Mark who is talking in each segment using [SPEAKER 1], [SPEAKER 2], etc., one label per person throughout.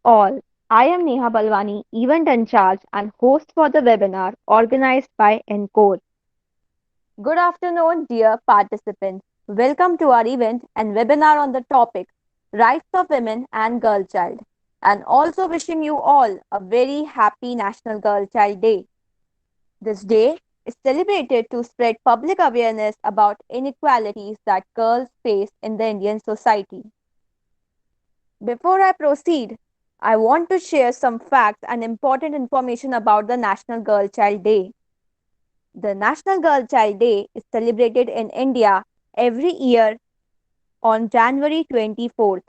[SPEAKER 1] all. I am Neha Balwani, event in charge and host for the webinar organized by Encore. Good afternoon, dear participants. Welcome to our event and webinar on the topic Rights of Women and Girl Child, and also wishing you all a very happy National Girl Child Day. This day is celebrated to spread public awareness about inequalities that girls face in the Indian society. Before I proceed, I want to share some facts and important information about the National Girl Child Day. The National Girl Child Day is celebrated in India every year on January 24th.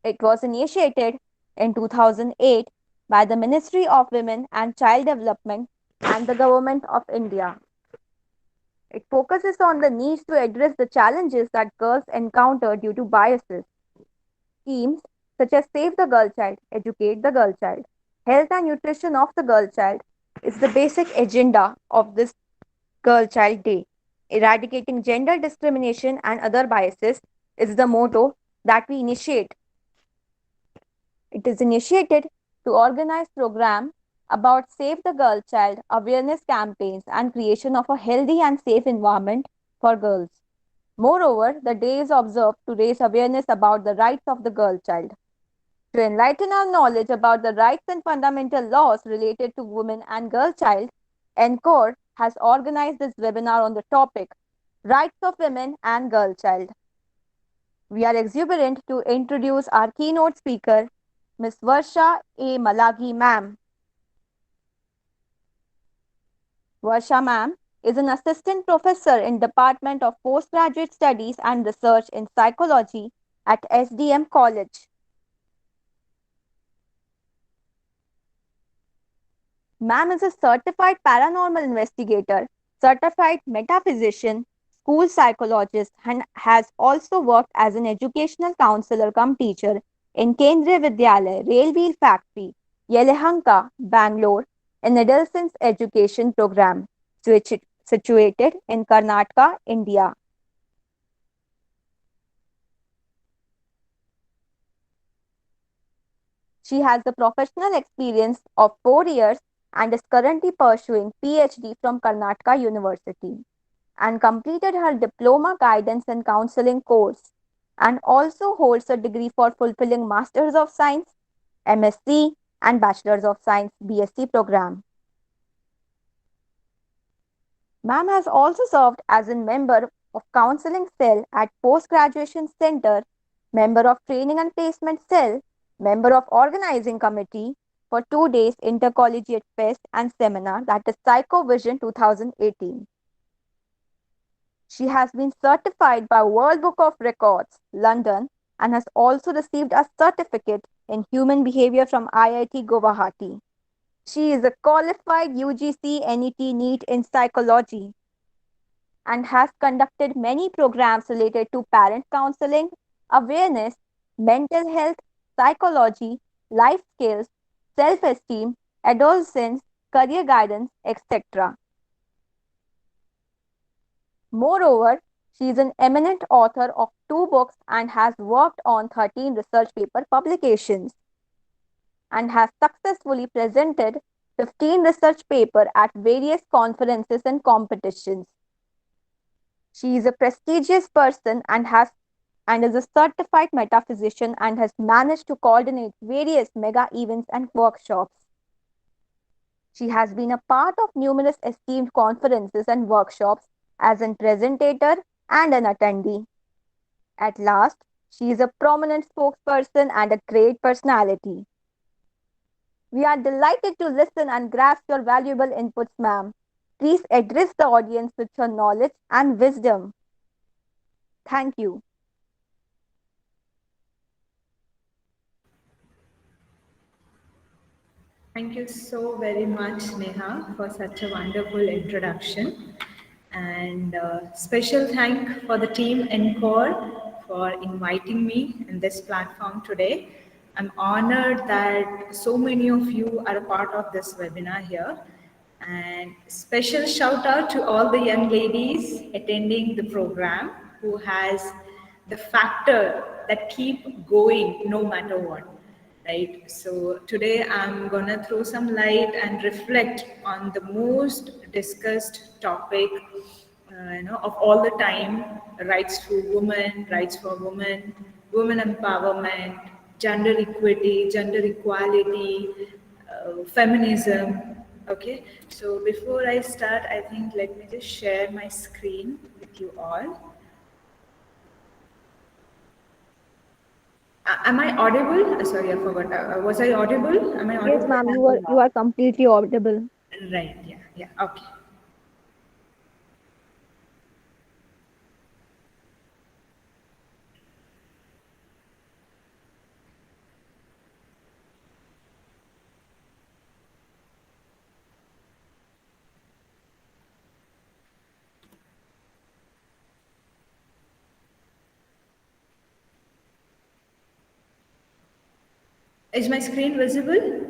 [SPEAKER 1] It was initiated in 2008 by the Ministry of Women and Child Development and the Government of India. It focuses on the needs to address the challenges that girls encounter due to biases. Schemes such as Save the Girl Child, Educate the Girl Child, Health and Nutrition of the Girl Child is the basic agenda of this Girl Child Day. Eradicating gender discrimination and other biases is the motto that we initiate. It is initiated to organize programs about Save the Girl Child, awareness campaigns, and creation of a healthy and safe environment for girls. Moreover, the day is observed to raise awareness about the rights of the girl child. To enlighten our knowledge about the rights and fundamental laws related to women and girl child, Encore has organized this webinar on the topic Rights of Women and Girl Child. We are exuberant to introduce our keynote speaker, Ms. Varsha A. Malagi ma'am. Varsha ma'am is an assistant professor in Department of Postgraduate Studies and Research in Psychology at SDM College. Ma'am is a certified paranormal investigator, certified metaphysician, school psychologist, and has also worked as an educational counselor cum teacher in Kendriya Vidyalaya, Railwheel Factory, Yelahanka, Bangalore, an adolescence education program situated in Karnataka, India. She has the professional experience of 4 years and is currently pursuing PhD from Karnataka University and completed her diploma guidance and counseling course and also holds a degree for fulfilling Masters of Science, MSc and Bachelors of Science BSc program. Ma'am has also served as a member of Counseling Cell at Post Graduation Center, member of Training and Placement Cell, member of Organizing Committee for 2 days Intercollegiate Fest and Seminar, that is PsychoVision 2018. She has been certified by World Book of Records, London, and has also received a certificate in human behavior from IIT Guwahati. She is a qualified UGC NET NEET in psychology and has conducted many programs related to parent counseling, awareness, mental health, psychology, life skills, self-esteem, adolescence, career guidance, etc. Moreover, she is an eminent author of 2 books and has worked on 13 research paper publications and has successfully presented 15 research papers at various conferences and competitions. She is a prestigious person and is a certified metaphysician and has managed to coordinate various mega events and workshops. She has been a part of numerous esteemed conferences and workshops as a presenter and an attendee. At last, she is a prominent spokesperson and a great personality. We are delighted to listen and grasp your valuable inputs, ma'am. Please address the audience with your knowledge and wisdom. Thank you.
[SPEAKER 2] Thank you so very much, Neha, for such a wonderful introduction. And special thank for the team Encore for inviting me in this platform today. I'm honored that so many of you are a part of this webinar here. And special shout out to all the young ladies attending the program who has the factor that keep going no matter what. right? So today I'm gonna throw some light and reflect on the most discussed topic, of all the time: rights for women, rights for women, women empowerment, gender equity, gender equality, feminism. Okay, so before I start, I think let me just share my screen with you all. Am I audible? Sorry, I forgot. Was I audible? Am I
[SPEAKER 1] Yes,
[SPEAKER 2] audible?
[SPEAKER 1] ma'am, you are completely audible.
[SPEAKER 2] Right. Yeah. Yeah. Okay. Is my screen visible?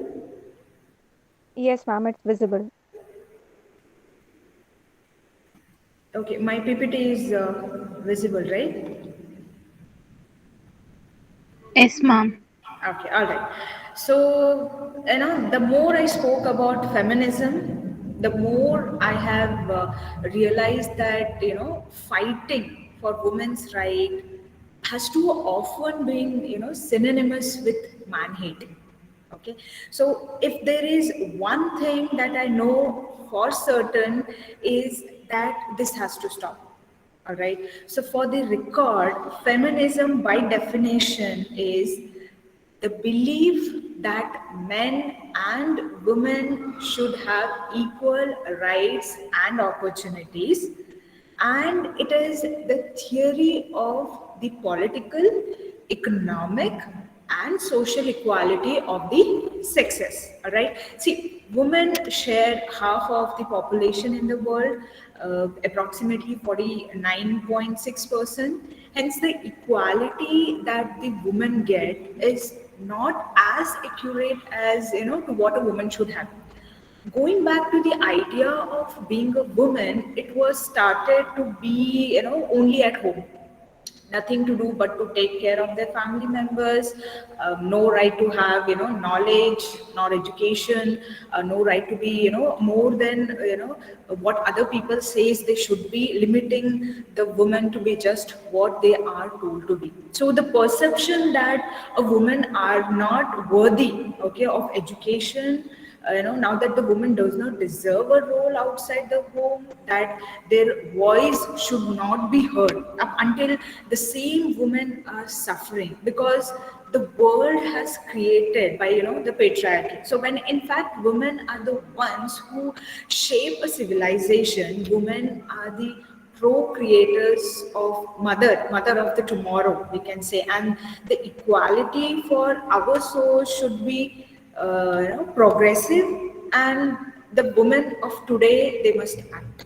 [SPEAKER 1] Yes, ma'am, it's visible.
[SPEAKER 2] Okay. My PPT is visible, right?
[SPEAKER 3] Yes, ma'am.
[SPEAKER 2] Okay, all right. So, the more I spoke about feminism, the more I have realized that, fighting for women's right has too often been, synonymous with man hating. Okay. So, if there is one thing that I know for certain is that this has to stop. All right. So, for the record, feminism by definition is the belief that men and women should have equal rights and opportunities, and it is the theory of the political, economic, and social equality of the sexes. All right. See, women share half of the population in the world, approximately 49.6%. Hence, the equality that the women get is not as accurate as, to what a woman should have. Going back to the idea of being a woman, it was started to be, only at home. Nothing to do but to take care of their family members. No right to have, knowledge, nor education. No right to be, more than, what other people says they should be, limiting the woman to be just what they are told to be. So the perception that a woman are not worthy, okay, of education, now that the woman does not deserve a role outside the home, that their voice should not be heard up until the same women are suffering because the world has created by, the patriarchy. So when in fact women are the ones who shape a civilization, women are the procreators of mother of the tomorrow, we can say. And the equality for our souls should be, progressive, and the women of today, they must act.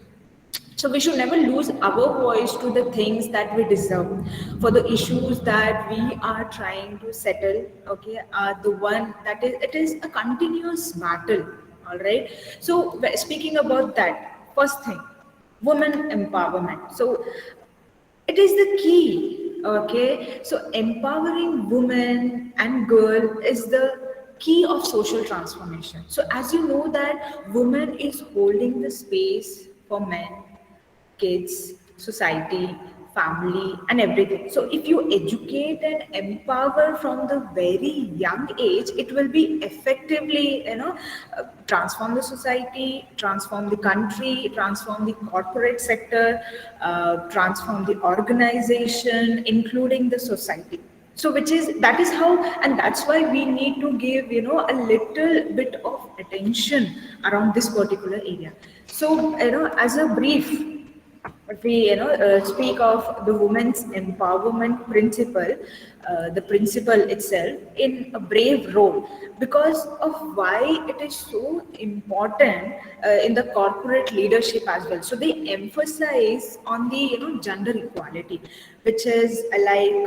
[SPEAKER 2] So we should never lose our voice to the things that we deserve, for the issues that we are trying to settle. Okay, the one that is, it is a continuous battle. All right. So speaking about that, first thing, women empowerment. So it is the key. Okay, so empowering women and girl is the key of social transformation. So as you know that woman is holding the space for men, kids, society, family, and everything. So if you educate and empower from the very young age, it will be effectively, transform the society, transform the country, transform the corporate sector, transform the organization, including the society. So which is, that is how, and that's why we need to give, a little bit of attention around this particular area. So, as a brief, if we, speak of the women's empowerment principle, the principle itself in a brave role, because of why it is so important in the corporate leadership as well. So they emphasize on the, gender equality, which is like,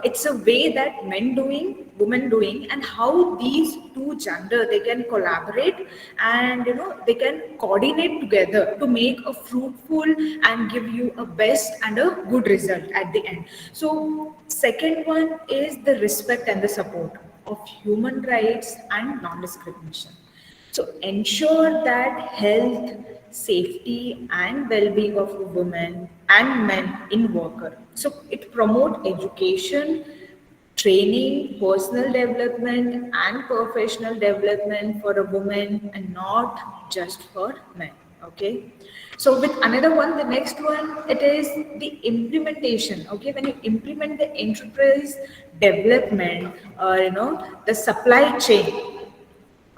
[SPEAKER 2] it's a way that men doing, women doing, and how these two gender, they can collaborate, and, they can coordinate together to make a fruitful and give you a best and a good result at the end. So second one is the respect and the support. of human rights and non-discrimination. So ensure that health, safety and well-being of women and men in worker. So it promote education, training, personal development and professional development for a woman and not just for men. Okay. So with another one, the next one, it is the implementation. Okay, when you implement the enterprise development, the supply chain.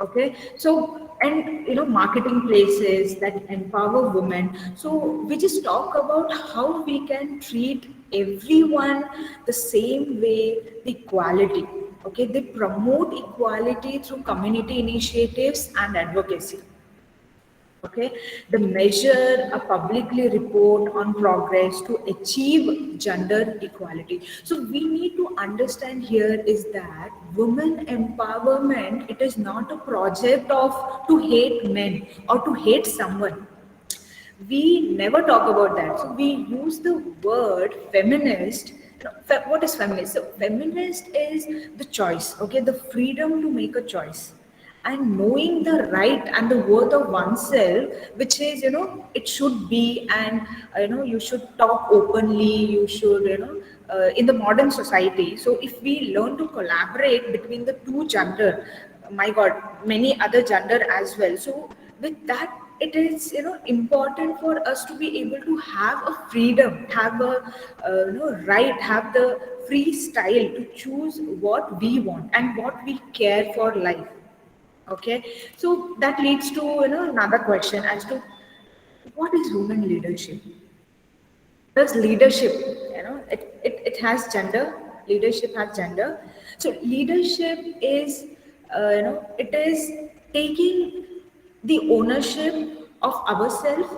[SPEAKER 2] Okay, so and marketing places that empower women. So we just talk about how we can treat everyone the same way, the equality. Okay, they promote equality through community initiatives and advocacy. Okay, the measure a publicly report on progress to achieve gender equality. So we need to understand here is that women empowerment, it is not a project of to hate men or to hate someone. We never talk about that. So we use the word feminist. What is feminist? So feminist is the choice, okay, the freedom to make a choice and knowing the right and the worth of oneself, which is, it should be, and you should talk openly, you should, in the modern society. So if we learn to collaborate between the two gender, my God, many other gender as well. So with that, it is important for us to be able to have a freedom, have a right, have the free style to choose what we want and what we care for life. Okay, so that leads to another question as to what is women leadership. Does leadership, it has gender, leadership has gender. So leadership is, it is taking the ownership of ourselves.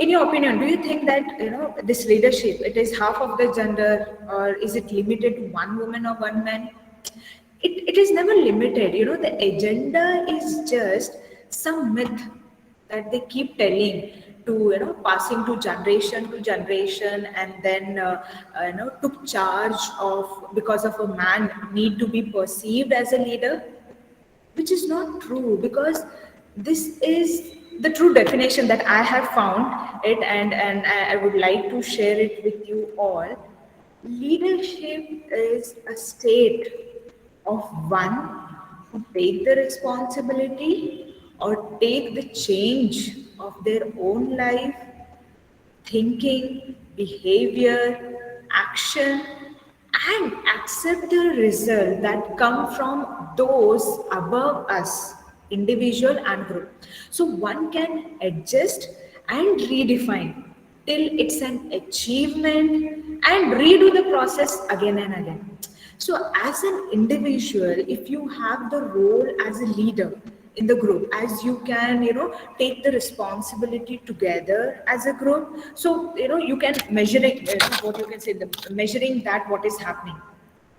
[SPEAKER 2] In your opinion, do you think that this leadership, it is half of the gender, or is it limited to one woman or one man? It is never limited. The agenda is just some myth that they keep telling to, passing to generation, and then took charge of because of a man need to be perceived as a leader, which is not true, because this is the true definition that I have found it, and I would like to share it with you all. Leadership is a state of one who take the responsibility or take the change of their own life, thinking, behavior, action, and accept the result that come from those above us, individual and group. So one can adjust and redefine till it's an achievement and redo the process again and again. So as an individual, if you have the role as a leader in the group, as you can, take the responsibility together as a group. So, you can measure it, what you can say, the measuring that what is happening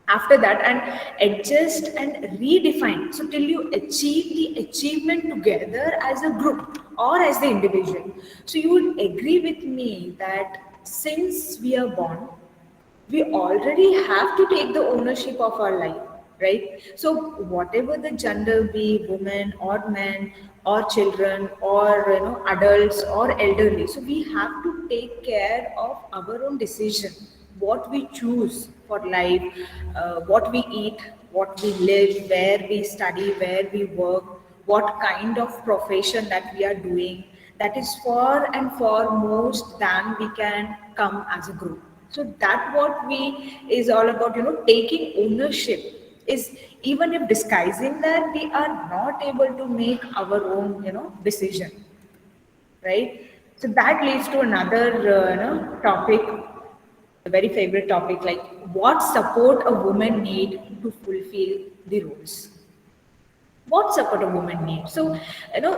[SPEAKER 2] after that, and adjust and redefine. So till you achieve the achievement together as a group or as the individual. So you would agree with me that since we are born, we already have to take the ownership of our life, right? So whatever the gender be, women or men or children or adults or elderly, so we have to take care of our own decision, what we choose for life, what we eat, what we live, where we study, where we work, what kind of profession that we are doing. That is for and foremost than we can come as a group. So that what we is all about, taking ownership is, even if disguising that we are not able to make our own, decision, right? So that leads to another, topic, a very favorite topic, like what support a woman need to fulfill the roles. What support a woman needs. So,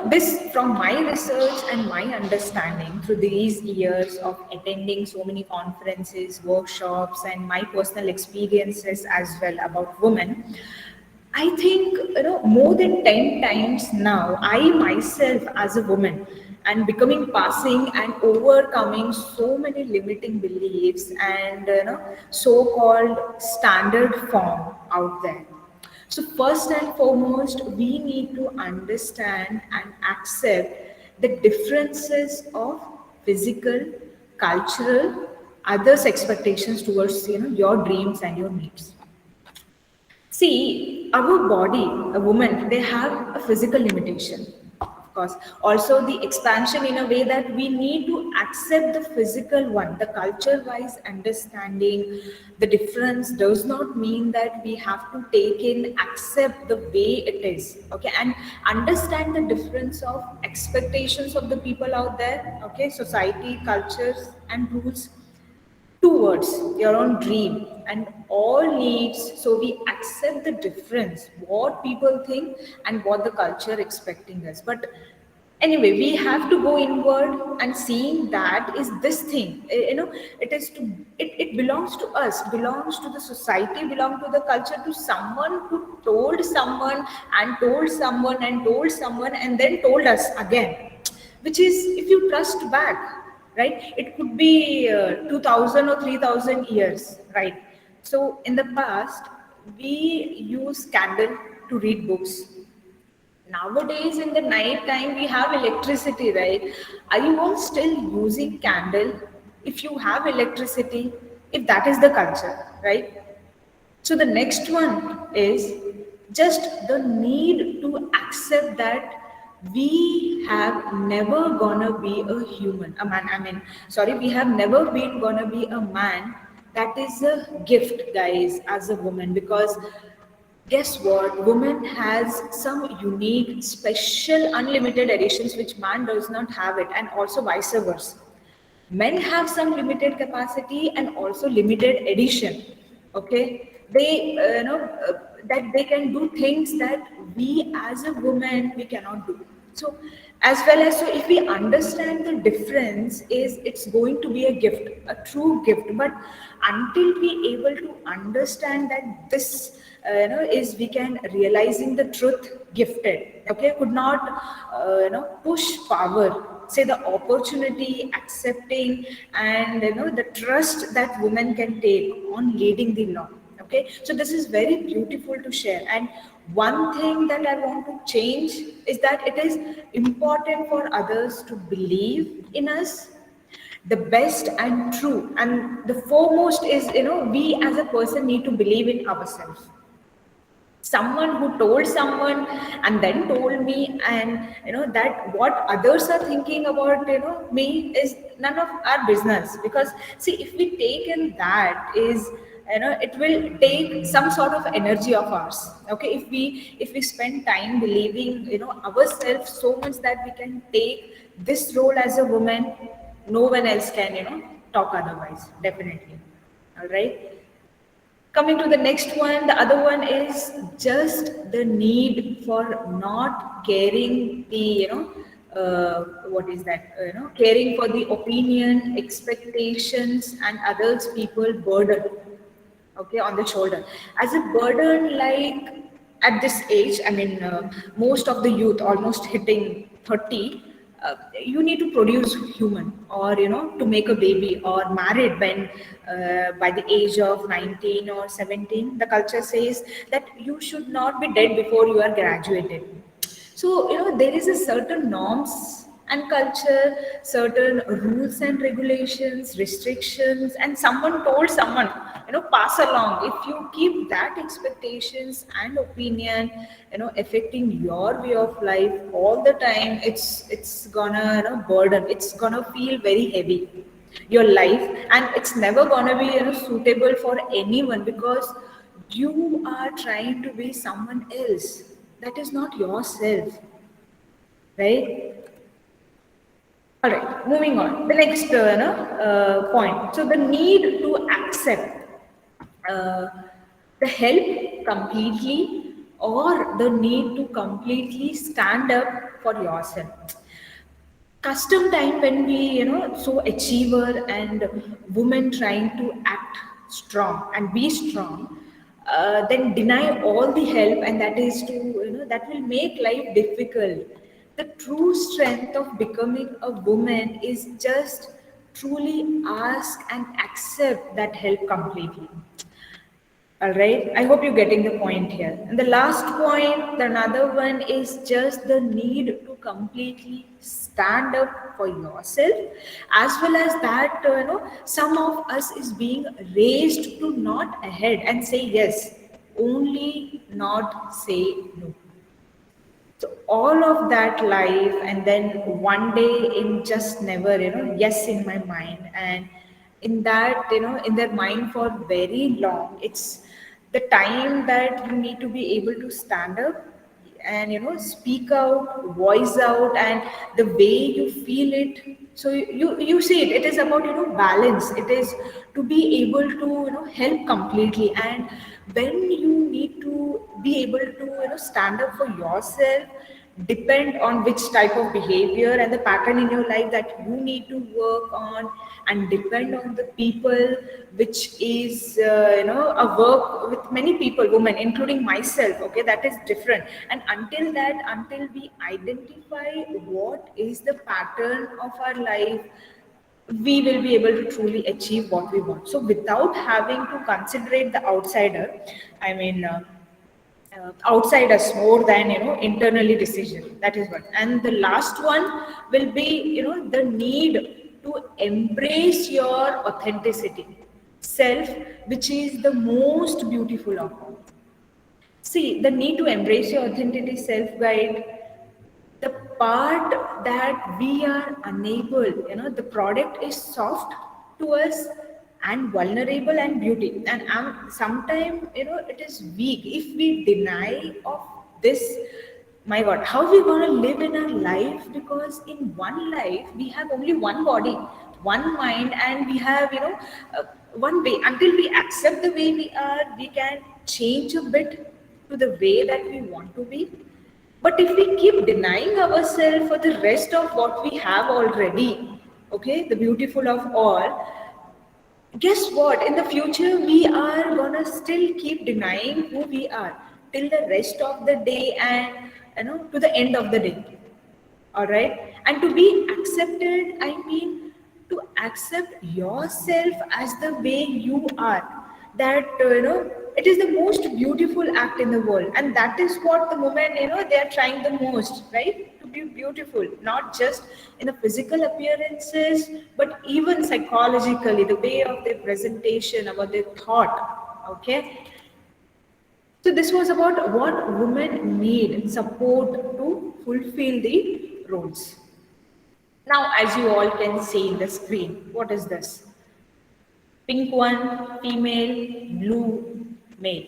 [SPEAKER 2] this from my research and my understanding through these years of attending so many conferences, workshops, and my personal experiences as well about women, I think, more than 10 times now, I myself as a woman and becoming passing and overcoming so many limiting beliefs and so-called standard form out there. So, first and foremost, we need to understand and accept the differences of physical, cultural, others' expectations towards your dreams and your needs. See, our body, a woman, they have a physical limitation, of course. Also, the expansion in a way that we need to accept the physical one, the culture wise understanding. The difference does not mean that we have to take in, accept the way it is, okay, and understand the difference of expectations of the people out there, okay, society, cultures, and rules towards your own dream and all needs, so we accept the difference what people think and what the culture expecting us. But anyway, we have to go inward and seeing that is this thing, it is to it belongs to us, belongs to the society, belong to the culture, to someone who told someone and told someone and told someone and then told us again, which is, if you trust back, right, it could be 2000 or 3000 years, right? So in the past we use candle to read books. Nowadays in the night time we have electricity, right? Are you all still using candle if you have electricity, if that is the culture, right? So the next one is just the need to accept that we have never gonna be a human, a man. I mean, sorry, we have never been gonna be a man. That is a gift, guys, as a woman, because guess what? Woman has some unique, special, unlimited additions which man does not have it, and also vice versa. Men have some limited capacity and also limited addition. Okay, they that they can do things that we as a woman we cannot do. So as well as, so if we understand the difference, is it's going to be a gift, a true gift. But until we able to understand that this is, we can realizing the truth gifted, okay, could not push power, say the opportunity, accepting, and the trust that women can take on leading the law. Okay, so this is very beautiful to share. And one thing that I want to change is that it is important for others to believe in us, the best and true, and the foremost is, we as a person need to believe in ourselves. Someone who told someone and then told me, and that what others are thinking about me is none of our business. Because see, if we take in that is, it will take some sort of energy of ours, okay, if we spend time believing ourselves so much that we can take this role as a woman, no one else can talk otherwise, definitely. All right. Coming to the next one, the other one is just the need for not caring the, what is that, caring for the opinion, expectations, and others people burden, okay, on the shoulder. As a burden, like at this age, I mean, most of the youth almost hitting 30, you need to produce human, or to make a baby, or married when by the age of 19 or 17, the culture says that you should not be dead before you are graduated. So there is a certain norms and culture, certain rules and regulations, restrictions, and someone told someone, pass along. If you keep that expectations and opinion, affecting your way of life all the time, it's gonna burden. It's gonna feel very heavy, your life, and it's never gonna be suitable for anyone, because you are trying to be someone else. That is not yourself, right? All right, moving on. The next point. So the need to accept uh, the help completely, or the need to completely stand up for yourself. Custom time when we so achiever and women trying to act strong and be strong, then deny all the help, and that is to that will make life difficult. The true strength of becoming a woman is just truly ask and accept that help completely. All right, I hope you're getting the point here. And the last point, the another one is just the need to completely stand up for yourself, as well as that some of us is being raised to not ahead and say yes, only not say no. So all of that life, and then one day in just never, yes in my mind, and in that, in their mind for very long. It's the time that you need to be able to stand up and speak out, voice out, and the way you feel it. So you see it. It is about balance. It is to be able to help completely, and when you need to be able to stand up for yourself, depend on which type of behavior and the pattern in your life that you need to work on, and depend on the people, which is a work with many people, women including myself. Okay, that is different. And until we identify what is the pattern of our life, we will be able to truly achieve what we want. So without having to consider the outsider, I mean outside us more than internally decision. That is what. And the last one will be the need to embrace your authenticity self, which is the most beautiful of all. See, the need to embrace your authenticity self guide, the part that we are unable, the product is soft to us and vulnerable and beauty, and sometimes it is weak. If we deny of this, my god, how we going to live in our life? Because in one life we have only one body, one mind, and we have one way. Until we accept the way we are, we can change a bit to the way that we want to be. But if we keep denying ourselves for the rest of what we have already, okay, the beautiful of all, guess what? In the future, we are gonna still keep denying who we are till the rest of the day, and to the end of the day. All right, and to be accepted, I mean to accept yourself as the way you are. That it is the most beautiful act in the world, and that is what the women they are trying the most, right? To be beautiful, not just in the physical appearances, but even psychologically, the way of their presentation, about their thought. Okay, so this was about what women need support to fulfill the roles. Now, as you all can see in the screen, what is this? Pink one, female, blue, male.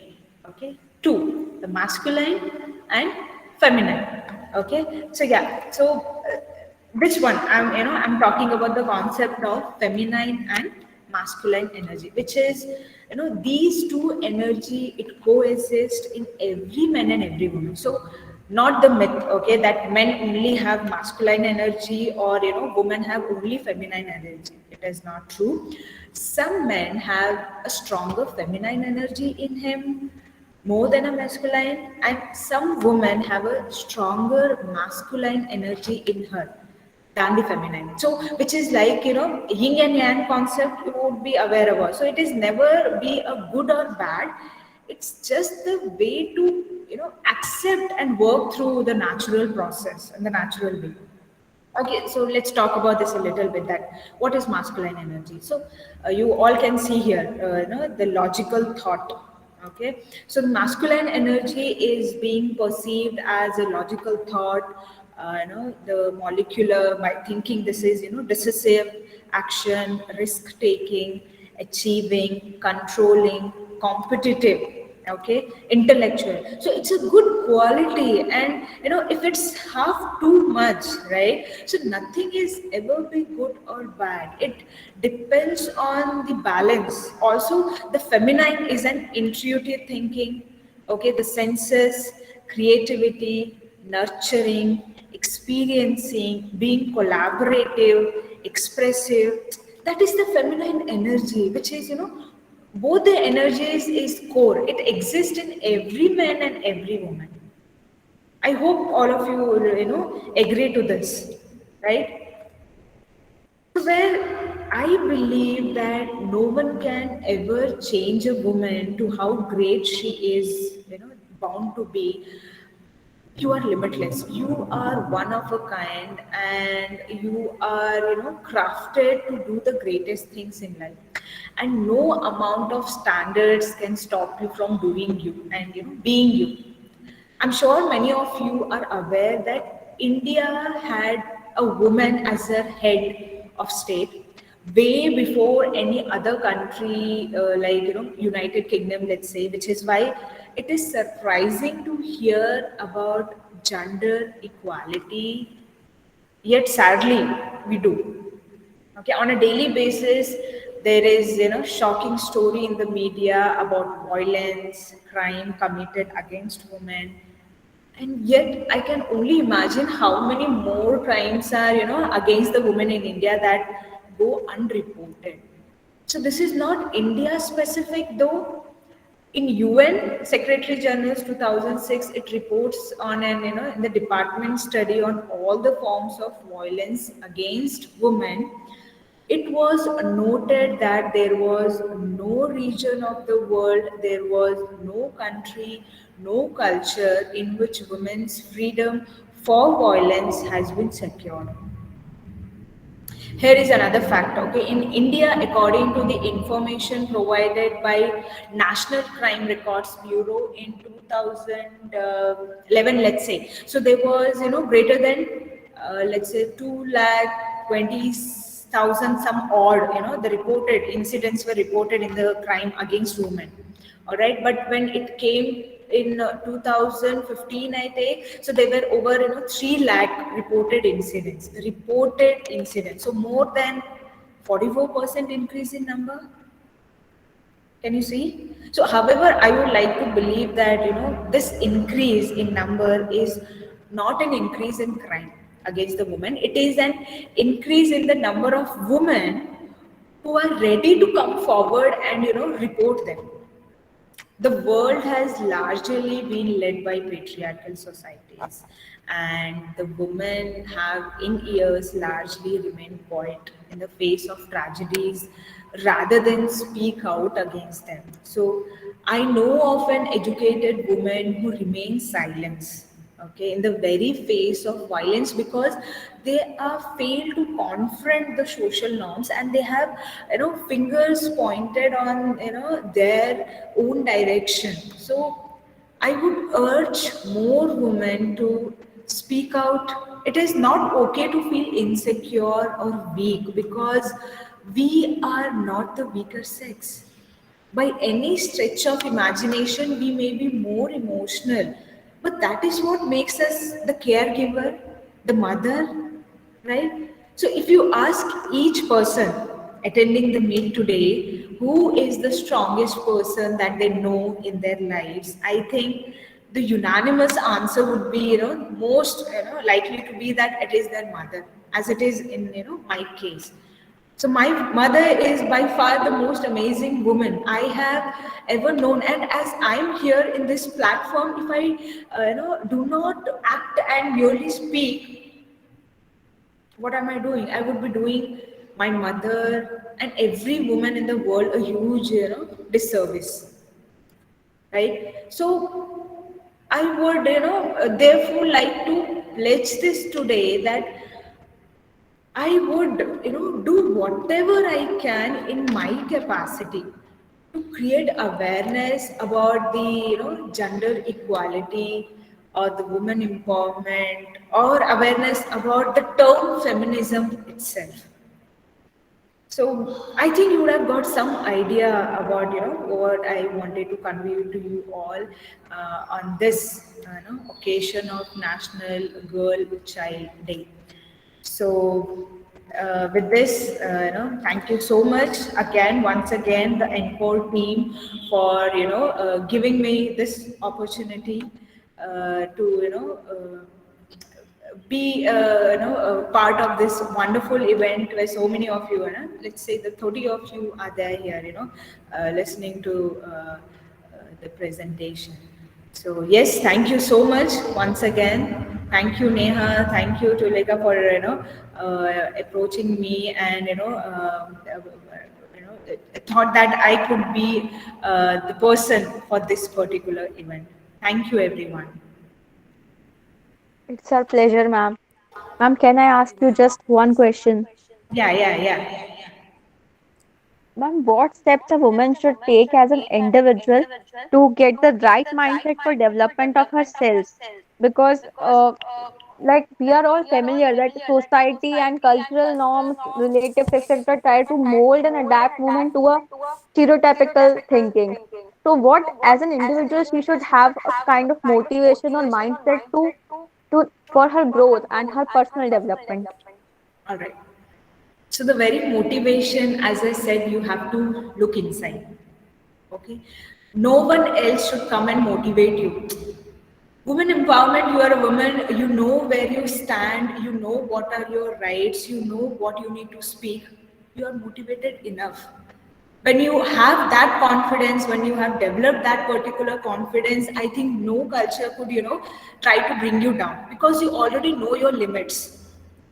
[SPEAKER 2] Okay, two, the masculine and feminine. Okay, so yeah, so which one? I'm talking about the concept of feminine and masculine energy, which is these two energy, it coexists in every man and every woman. So not the myth, okay, that men only have masculine energy, or women have only feminine energy. It is not true. Some men have a stronger feminine energy in him more than a masculine, and some women have a stronger masculine energy in her than the feminine. So which is like yin and yang concept, you would be aware about. So it is never be a good or bad. It's just the way to accept and work through the natural process and the natural way. Okay, so let's talk about this a little bit. That what is masculine energy? So you all can see here, the logical thought. Okay, so the masculine energy is being perceived as a logical thought. The molecular, by thinking, this is decisive action, risk taking, achieving, controlling, competitive, okay, intellectual. So it's a good quality, and if it's half too much, right? So nothing is ever be good or bad. It depends on the balance. Also, the feminine is an intuitive thinking, okay, the senses, creativity, nurturing, experiencing, being collaborative, expressive. That is the feminine energy, which is both the energies is core. It exists in every man and every woman. I hope all of you agree to this, right? Where I believe that no one can ever change a woman to how great she is, bound to be. You are limitless. You are one of a kind, and you are, crafted to do the greatest things in life. And no amount of standards can stop you from doing you and being you. I'm sure many of you are aware that India had a woman as a head of state way before any other country, like United Kingdom, let's say, which is why it is surprising to hear about gender equality. Yet sadly, we do. Okay, on a daily basis, there is shocking story in the media about violence, crime committed against women, and yet I can only imagine how many more crimes are against the women in India that go unreported. So this is not India specific though. In UN Secretary General's 2006, it reports on an in the department study on all the forms of violence against women. It was noted that there was no region of the world, there was no country, no culture in which women's freedom for violence has been secured. Here is another fact. Okay, in India, according to the information provided by National Crime Records Bureau in 2011, let's say, so there was greater than let's say 2,20,000 some odd, the reported incidents were reported in the crime against women. All right, but when it came in 2015, I take, so there were over 3 lakh reported incidents, so more than 44% increase in number. Can you see? So, however, I would like to believe that this increase in number is not an increase in crime against the woman. It is an increase in the number of women who are ready to come forward and report them. The world has largely been led by patriarchal societies, and the women have in years largely remained quiet in the face of tragedies rather than speak out against them. So I know of an educated woman who remains silent, okay, in the very face of violence, because they are failed to confront the social norms, and they have fingers pointed on their own direction. So I would urge more women to speak out. It is not okay to feel insecure or weak, because we are not the weaker sex. By any stretch of imagination, we may be more emotional, but that is what makes us the caregiver, the mother, right? So, if you ask each person attending the meet today who is the strongest person that they know in their lives, I think the unanimous answer would be, most likely to be that it is their mother, as it is in my case. So my mother is by far the most amazing woman I have ever known. And as I'm here in this platform, if I do not act and merely speak, what am I doing? I would be doing my mother and every woman in the world a huge disservice, right? So I would therefore like to pledge this today that I would, do whatever I can in my capacity to create awareness about the, gender equality or the women empowerment, or awareness about the term feminism itself. So I think you would have got some idea about what I wanted to convey to you all on this occasion of National Girl Child Day. So, with this, thank you so much again, once again, the Encore team for giving me this opportunity to be a part of this wonderful event where so many of you, let's say the 30 of you are there here, listening to the presentation. So yes, thank you so much once again. Thank you, Neha. Thank you, Tulika, for approaching me, and thought that I could be the person for this particular event. Thank you, everyone.
[SPEAKER 1] It's our pleasure, ma'am. Ma'am, can I ask you just one question?
[SPEAKER 2] Yeah, yeah, yeah.
[SPEAKER 1] Ma'am, what steps a woman should take as an individual to get the right mindset for development of herself? Because, like, we are all familiar that society and cultural norms, relatives, etc., try to mold and adapt women to a stereotypical thinking. So, what as an individual she should have a kind of motivation or mindset to for her growth and her personal development?
[SPEAKER 2] All right. So the very motivation, as I said, you have to look inside. Okay. No one else should come and motivate you. Women empowerment, you are a woman, you know where you stand, you know what are your rights, you know what you need to speak. You are motivated enough. When you have that confidence, when you have developed that particular confidence, I think no culture could, try to bring you down because you already know your limits,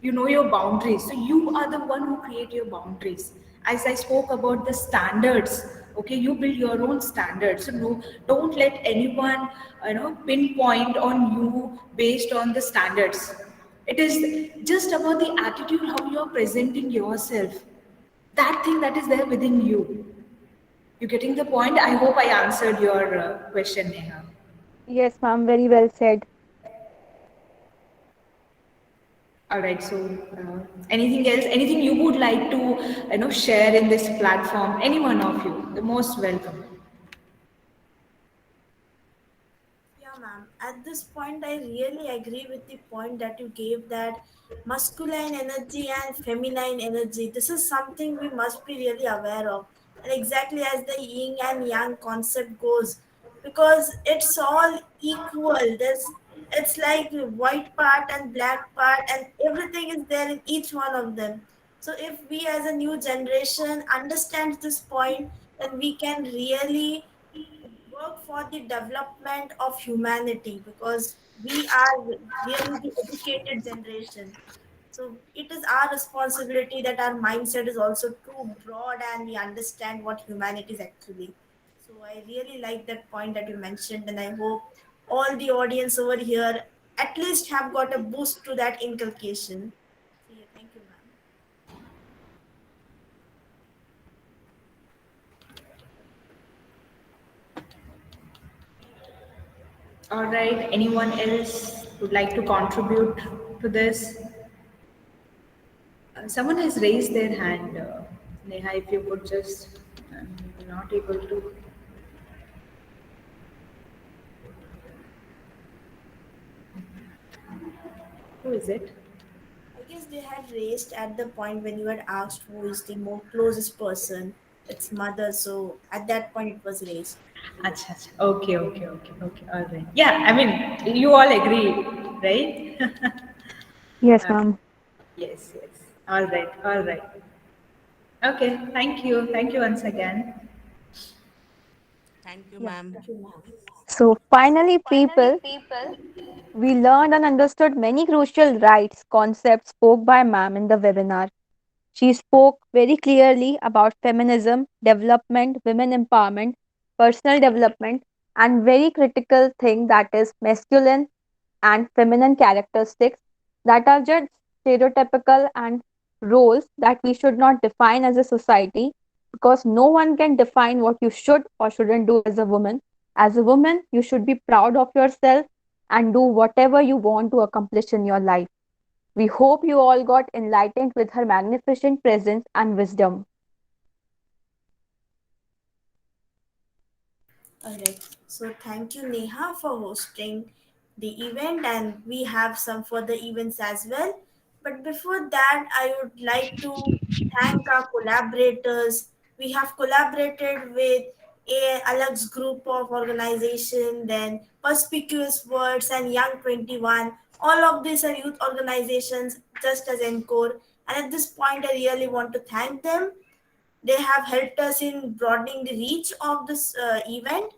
[SPEAKER 2] you know your boundaries, so you are the one who create your boundaries. As I spoke about the standards, okay, you build your own standards, so no, don't let anyone pinpoint on you based on the standards. It is just about the attitude, how you are presenting yourself, that thing that is there within you. You getting the point? I hope I answered your question, Neha.
[SPEAKER 1] Yes, ma'am, very well said.
[SPEAKER 2] All right. So, anything else? Anything you would like to, share in this platform? Any one of you, the most welcome.
[SPEAKER 3] Yeah, ma'am. At this point, I really agree with the point that you gave that masculine energy and feminine energy. This is something we must be really aware of. And exactly as the yin and yang concept goes, because it's all equal. It's like white part and black part, and everything is there in each one of them. So if we as a new generation understand this point, then we can really work for the development of humanity because we are really the educated generation. So it is our responsibility that our mindset is also too broad and we understand what humanity is actually. So I really like that point that you mentioned, and I hope all the audience over here at least have got a boost to that inculcation. So yeah, thank you, ma'am.
[SPEAKER 2] All right. Anyone else would like to contribute to this? Someone has raised their hand. Neha, if you could just, I'm not able to. Who is it?
[SPEAKER 3] I guess they had raised at the point when you had asked who is the more closest person. It's mother, so at that point it was raised.
[SPEAKER 2] Acha, acha. Okay, okay, okay, okay. All right. Yeah, I mean, you all agree, right?
[SPEAKER 1] Yes,
[SPEAKER 2] Okay.
[SPEAKER 1] ma'am.
[SPEAKER 2] Yes, yes. All right, all right. Okay, thank you. Thank you once again.
[SPEAKER 4] Thank you,
[SPEAKER 1] Yeah.
[SPEAKER 4] ma'am.
[SPEAKER 3] Thank you, ma'am.
[SPEAKER 1] So finally, people, we learned and understood many crucial rights concepts spoke by ma'am in the webinar. She spoke very clearly about feminism, development, women empowerment, personal development, and very critical thing that is masculine and feminine characteristics that are just stereotypical and roles that we should not define as a society, because no one can define what you should or shouldn't do as a woman. As a woman, you should be proud of yourself and do whatever you want to accomplish in your life. We hope you all got enlightened with her magnificent presence and wisdom.
[SPEAKER 3] All right. So thank you, Neha, for hosting the event, and we have some further events as well. But before that, I would like to thank our collaborators. We have collaborated with ALAGS Group of organization, then Perspicuous Words and Young 21. All of these are youth organizations, just as Encore. And at this point, I really want to thank them. They have helped us in broadening the reach of this event,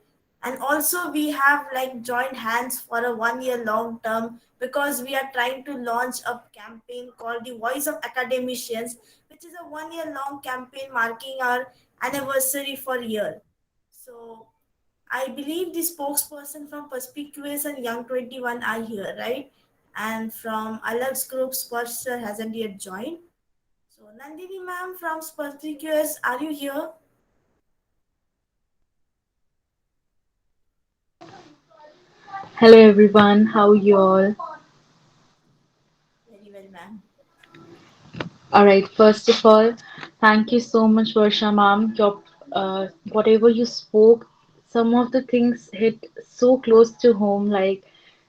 [SPEAKER 3] And also we have like joined hands for a 1 year long term because we are trying to launch a campaign called the Voice of Academicians, which is a 1 year long campaign marking our anniversary for a year. So I believe the spokesperson from Perspicuous and Young 21 are here, right? And from ALAGS Group, Sir hasn't yet joined. So Nandini ma'am from Perspicuous, are you here?
[SPEAKER 4] Hello everyone, how you all?
[SPEAKER 3] Very well, ma'am.
[SPEAKER 4] Alright, first of all, thank you so much, Varsha ma'am. Whatever you spoke, some of the things hit so close to home. Like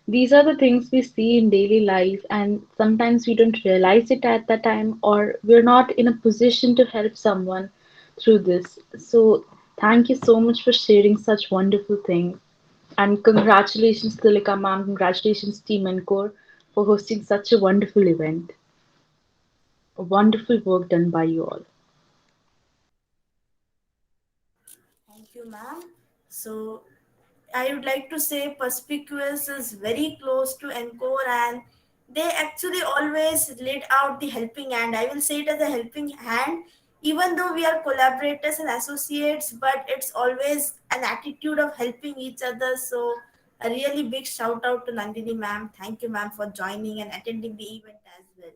[SPEAKER 4] these are the things we see in daily life, and sometimes we don't realize it at that time, or we're not in a position to help someone through this. So, thank you so much for sharing such wonderful things. And congratulations, Tulika ma'am. Congratulations, Team Encore, for hosting such a wonderful event. A wonderful work done by you all.
[SPEAKER 3] Thank you, ma'am. So I would like to say Perspicuous is very close to Encore and they actually always laid out the helping hand. I will say it as a helping hand, even though we are collaborators and associates, but it's always an attitude of helping each other. So a really big shout out to Nandini ma'am. Thank you, ma'am, for joining and attending the event as well.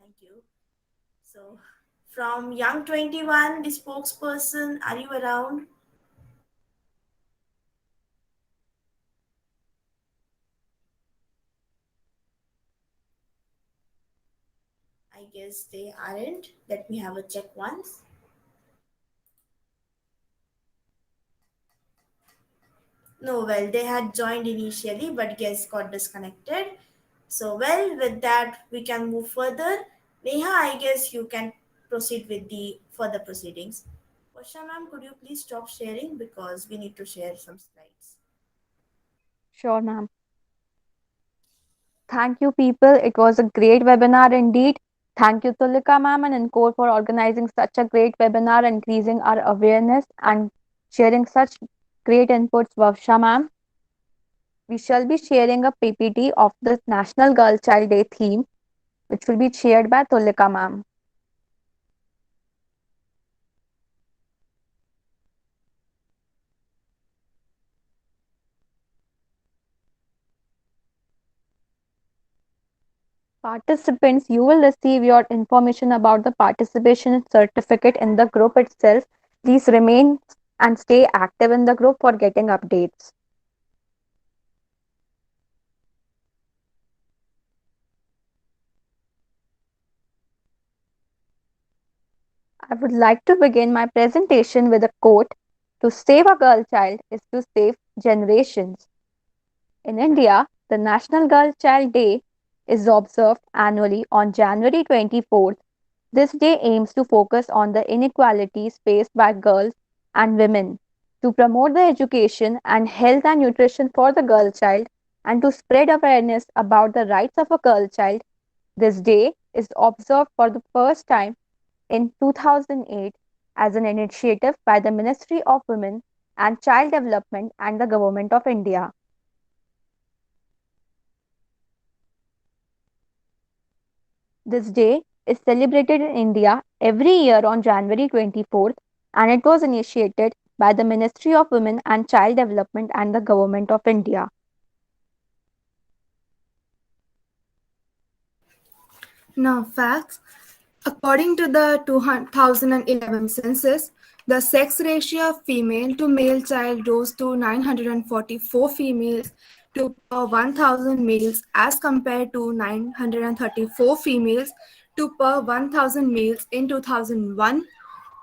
[SPEAKER 3] Thank you. So from Young 21, the spokesperson, are you around? I guess they aren't. Let me have a check once. No, well, they had joined initially, but guess got disconnected. So, well, with that, we can move further. Neha, I guess you can proceed with the further proceedings. Vasha ma'am, could you please stop sharing because we need to share some slides.
[SPEAKER 1] Sure, ma'am. Thank you, people. It was a great webinar indeed. Thank you, Tulika ma'am and Encore for organizing such a great webinar, increasing our awareness and sharing such great inputs, Vavsha ma'am. We shall be sharing a PPT of the National Girl Child Day theme, which will be shared by Tulika ma'am. Participants, you will receive your information about the participation certificate in the group itself. Please remain and stay active in the group for getting updates. I would like to begin my presentation with a quote: To save a girl child is to save generations. In India, the National Girl Child Day is observed annually on January 24th. This day aims to focus on the inequalities faced by girls and women, to promote the education and health and nutrition for the girl child, and to spread awareness about the rights of a girl child. This day is observed for the first time in 2008 as an initiative by the Ministry of Women and Child Development and the Government of India. This day is celebrated in India every year on January 24th, and it was initiated by the Ministry of Women and Child Development and the Government of India.
[SPEAKER 5] Now, facts. According to the 2011 census, the sex ratio of female to male child rose to 944 females to per 1000 males as compared to 934 females to per 1000 males in 2001.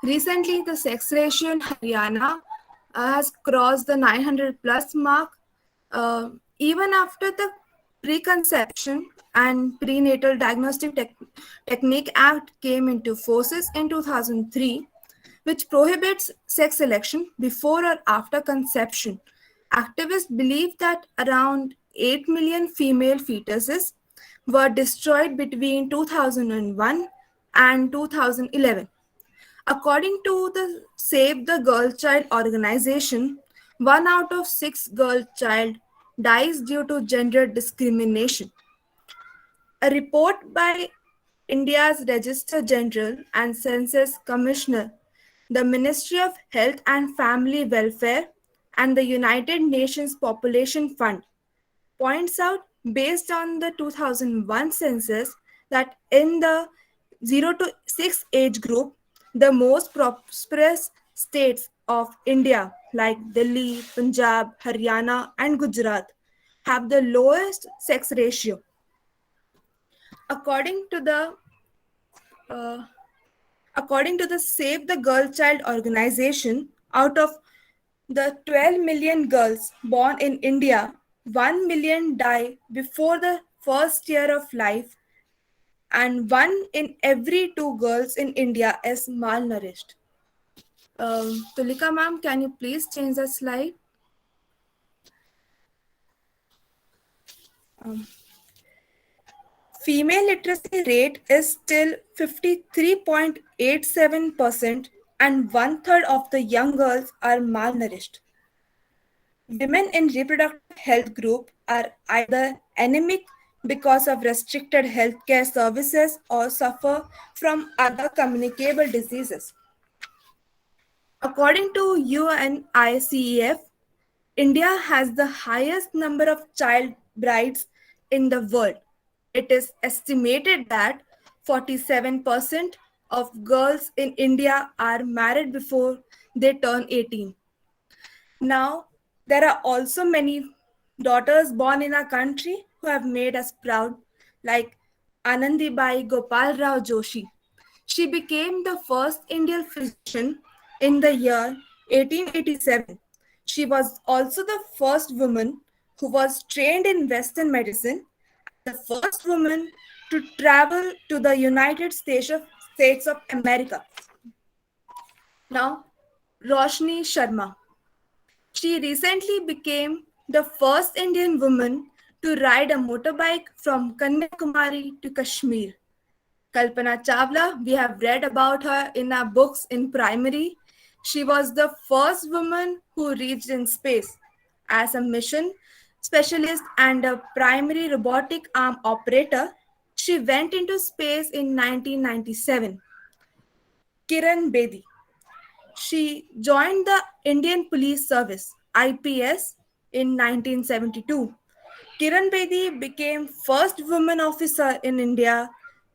[SPEAKER 5] Recently, the sex ratio in Haryana has crossed the 900 plus mark. Even after the Preconception and Prenatal Diagnostic Technique Act came into force in 2003, which prohibits sex selection before or after conception. Activists believe that around 8 million female fetuses were destroyed between 2001 and 2011. According to the Save the Girl Child organization, One out of six girl child dies due to gender discrimination. A report by India's Register General and Census Commissioner, the Ministry of Health and Family Welfare, and the United Nations Population Fund points out, based on the 2001 census, that in the 0 to 6 age group, the most prosperous states of India, like Delhi, Punjab, Haryana, and Gujarat, have the lowest sex ratio. According to the uh, according to the Save the Girl Child organization, out of the 12 million girls born in India, 1 million die before the first year of life, and one in every two girls in India is malnourished. Tulika ma'am, can you please change the slide? Um, Female literacy rate is still 53.87%, and one third of the young girls are malnourished. Women in reproductive health group are either anemic because of restricted healthcare services or suffer from other communicable diseases. According to UNICEF, India has the highest number of child brides in the world. It is estimated that 47% of girls in India are married before they turn 18. Now, there are also many daughters born in our country who have made us proud, like Anandibai Gopal Rao Joshi. She became the first Indian physician in the year 1887. She was also the first woman who was trained in Western medicine, the first woman to travel to the States of America. Now, Roshni Sharma. She recently became the first Indian woman to ride a motorbike from Kanyakumari to Kashmir. Kalpana Chawla, we have read about her in our books in primary. She was the first woman who reached in space. As a mission specialist and a primary robotic arm operator, she went into space in 1997. Kiran Bedi. She joined the Indian Police Service (IPS) in 1972. Kiran Bedi became first woman officer in India.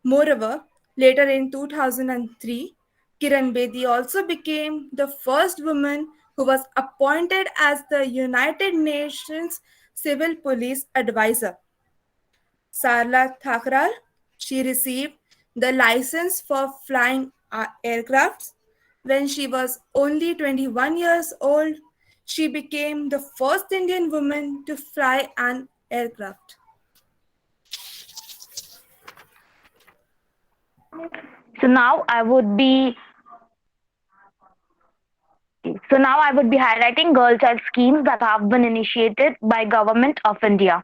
[SPEAKER 5] Moreover, later in 2003, Kiran Bedi also became the first woman who was appointed as the United Nations Civil Police Advisor. Sarla Thakral, she received the license for flying aircrafts when she was only 21 years old. She became the first Indian woman to fly an aircraft.
[SPEAKER 1] So now I would be So now I would be highlighting girl child schemes that have been initiated by Government of India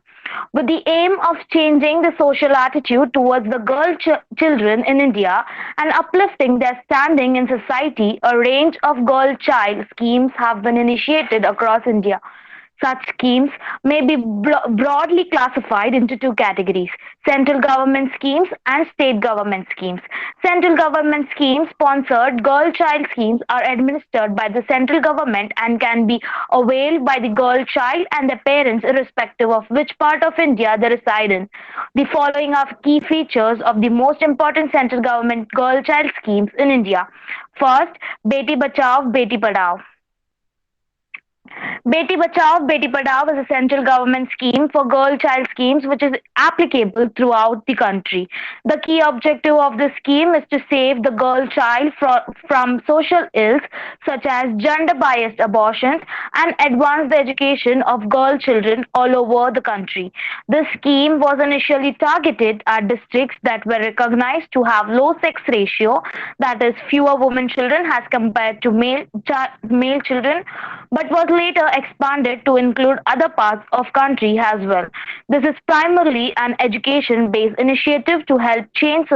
[SPEAKER 1] with the aim of changing the social attitude towards the children in India and uplifting their standing in society. A range of girl child schemes have been initiated across India. Such schemes may be broadly classified into two categories: central government schemes and state government schemes. Central government schemes sponsored girl child schemes are administered by the central government and can be availed by the girl child and their parents irrespective of which part of India they reside in. The following are key features of the most important central government girl child schemes in India. First, Beti Bachao, Beti Padhao. Beti Bachao, Beti Padhao is a central government scheme for girl child schemes which is applicable throughout the country. The key objective of this scheme is to save the girl child from social ills such as gender biased abortions and advance the education of girl children all over the country. This scheme was initially targeted at districts that were recognized to have low sex ratio, that is, fewer women children as compared to male children, but was later expanded to include other parts of country as well. This is primarily an education-based initiative to help change